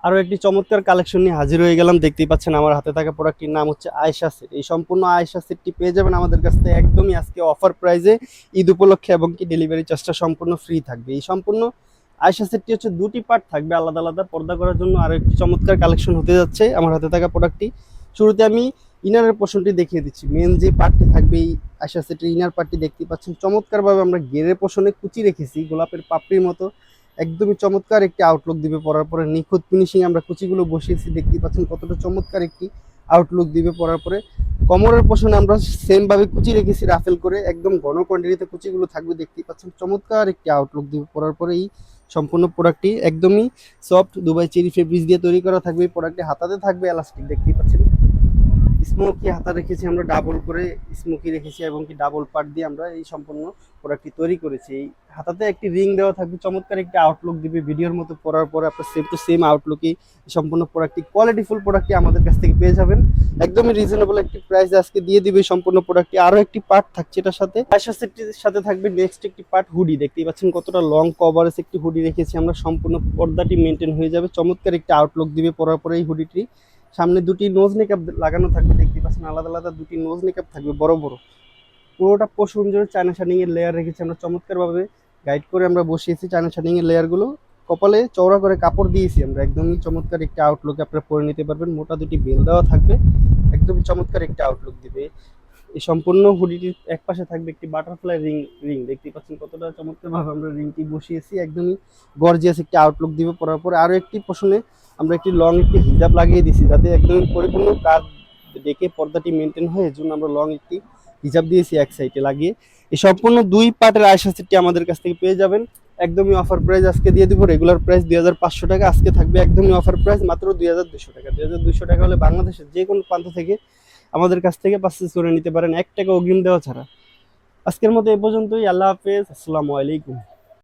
আরো একটি চমৎকার কালেকশন নিয়ে হাজির হয়ে গেলাম। দেখতেই পাচ্ছেন আমার হাতে থাকা প্রোডাক্টটির নাম হচ্ছে আয়েশা সেট। এই সম্পূর্ণ আয়েশা সেটটি পেয়ে যাবেন আমাদের কাছ থেকে একদমই আজকে অফার প্রাইজে, ঈদ উপলক্ষে, এবং কি ডেলিভারি চার্জটা সম্পূর্ণ ফ্রি থাকবে। এই সম্পূর্ণ আয়েশা সেটটি হচ্ছে দুটি পার্ট থাকবে আলাদা আলাদা পর্দা করার জন্য। আরো একটি চমৎকার কালেকশন হতে যাচ্ছে আমার হাতে থাকা প্রোডাক্টটি। শুরুতে আমি ইনারের পোর্শনটি দেখিয়ে দিচ্ছি। মেন যে পার্টটি থাকবে এই আয়েশা সেটের ইনার পার্টটি দেখতেই পাচ্ছেন চমৎকারভাবে আমরা গেরের পোর্শনে কুচি রেখেছি গোলাপের পাপড়ির মতো। একদমই চমৎকার একটি আউটলুক দিবে পরার পরে, নিখুঁত ফিনিশিং আমরা কুচিগুলো বসিয়েছি। দেখতেই পাচ্ছেন কতটা চমৎকার একটি আউটলুক দিবে পরার পরে। কোমরের পোষণে আমরা সেম ভাবে কুচি রেখেছি রাফেল করে, একদম ঘন কোয়ান্টিটিতে কুচিগুলো থাকবে। দেখতেই পাচ্ছেন চমৎকার একটি আউটলুক দিবে পরার পরে। এই সম্পূর্ণ প্রোডাক্টটি একদমই সফট দুবাই চেরি ফেব্রিক্স দিয়ে তৈরি করা থাকবে। এই প্রোডাক্টটি হাতাতে থাকবে এলাস্টিক, দেখতেই পাচ্ছেন স্মোকি হাতা রেখেছি আমরা, ডাবল করে স্মোকি রেখেছি, এবং কি ডাবল পার্ট দিয়ে আমরা এই সম্পূর্ণ প্রোডাক্টটি তৈরি করেছি। এই হাতাতে একটি রিং দেওয়া থাকবে, চমৎকার একটি আউটলুক দিবে ভিডিওর মতো। পরার পরে আপনার সেম টু সেম আউটলুকই সম্পূর্ণ প্রোডাক্টটি, কোয়ালিটিফুল প্রোডাক্টটি আমাদের কাছ থেকে পেয়ে যাবেন একদমই রিজনেবল একটি প্রাইস আজকে দিয়ে দিবে সম্পূর্ণ প্রোডাক্টটি। আরো একটি পার্ট থাকছে এটার সাথে, আয়শা সেটটির সাথে থাকবে নেক্সট একটি পার্ট হুডি। দেখতেই পাচ্ছেন কতটা লং কভারেজ একটি হুডি রেখেছি আমরা, সম্পূর্ণ পর্দাটি মেনটেন হয়ে যাবে, চমৎকার একটি আউটলুক দিবে পরার পরে। এই হুডিটি সামনে দুটি নোজ মেকআপ লাগানো থাকবে, দেখতে পাচ্ছেন আলাদা আলাদা দুটি নোজ মেকআপ থাকবে বড় বড়। পুরোটা পোষণ জুড়ে চায়না শাইনিং এর লেয়ার রেখেছি আমরা, চমৎকার ভাবে গাইড করে আমরা বসিয়েছি চায়না শাইনিং এর লেয়ার গুলো। কপালে চওড়া করে কাপড় দিয়েছি আমরা, একদমই চমৎকার একটি আউটলুক আপনারা পরে নিতে পারবেন। মোটা দুটি বেল দেওয়া থাকবে, একদমই চমৎকার একটি আউটলুক দিবে। এই সম্পূর্ণ হুডিটির এক পাশে থাকবে একটি বাটারফ্লাই রিং। দেখতে পাচ্ছেন কতটা চমৎকার ভাবে আমরা রিংটি বসিয়েছি, একদমই গর্জিয়াস একটি আউটলুক দিবে পরার পরে। আরো একটি পোষণে আমরা একটি লং একটি হিজাব লাগিয়ে দিয়েছি, যাতে একদম পরিপূর্ণ কাজ ডেকে পর্দাটি মেনটেন হয়, এর জন্য আমরা লং একটি হিজাব দিয়েছি এক সাইডে লাগিয়ে। এই সম্পূর্ণ দুই পার্টের আয়শা সেটটি আমাদের কাছ থেকে পেয়ে যাবেন একদমই অফার প্রাইস আজকে দিয়ে দিব। রেগুলার প্রাইস 2500 টাকা, আজকে থাকবে একদমই অফার প্রাইস মাত্র 2200 টাকা। 2200 টাকা হলে বাংলাদেশের যে কোনো প্রান্ত থেকে আমাদের কাছ থেকে পারচেজ করে নিতে পারেন 1 টাকা অগ্রিম দেওয়া ছাড়া। আজকের মতো এ পর্যন্তই। আল্লাহ হাফেজ, আসসালামু আলাইকুম।